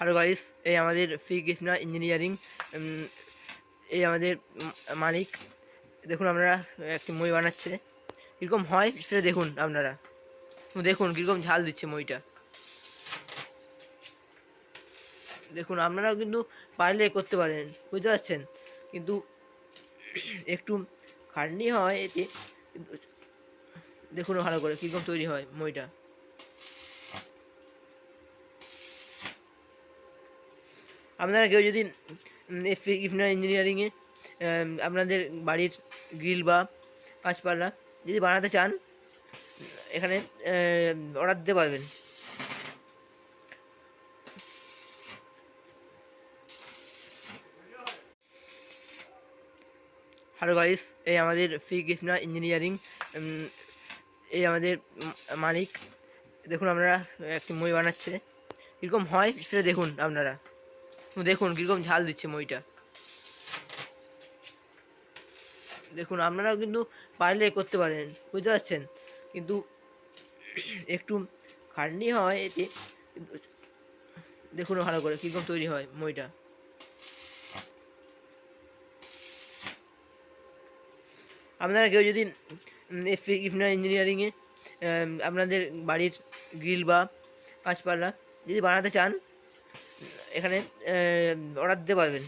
Hello guys, এই আমাদের ফি Krishna engineering, এই আমাদের মালিক। দেখুন আপনারা একটি মই বানাচ্ছে, কীরকম হয় সেটা দেখুন আপনারা। দেখুন কীরকম ঝাল দিচ্ছে মইটা। দেখুন আপনারাও কিন্তু পারলে করতে পারেন, বুঝতে পারছেন, কিন্তু একটু খাটনি হয় এতে। কিন্তু দেখুন ভালো করে কীরকম তৈরি হয় মইটা। আপনারা কেউ যদি ফি কৃষ্ণা ইঞ্জিনিয়ারিংয়ে আপনাদের বাড়ির গ্রিল বা গাছপালা যদি বানাতে চান, এখানে অর্ডার দিতে পারবেন। হ্যালো গাইস, এই আমাদের ফি কৃষ্ণা ইঞ্জিনিয়ারিং, এই আমাদের মালিক। দেখুন আপনারা একটি মই বানাচ্ছে, কীরকম হয় সেটা দেখুন আপনারা। দেখুন কীরকম ঝাল দিচ্ছে মইটা। দেখুন আপনারাও কিন্তু পারলে করতে পারেন, বুঝতে পারছেন, কিন্তু একটু খাটনি হয় এতে। কিন্তু দেখুন ভালো করে কীরকম তৈরি হয় মইটা। আপনারা কেউ যদি ফি কৃষ্ণা ইঞ্জিনিয়ারিংয়ে আপনাদের বাড়ির গ্রিল বা গাছপালা যদি বানাতে চান, এখানে অর্ডার দিতে পারবেন।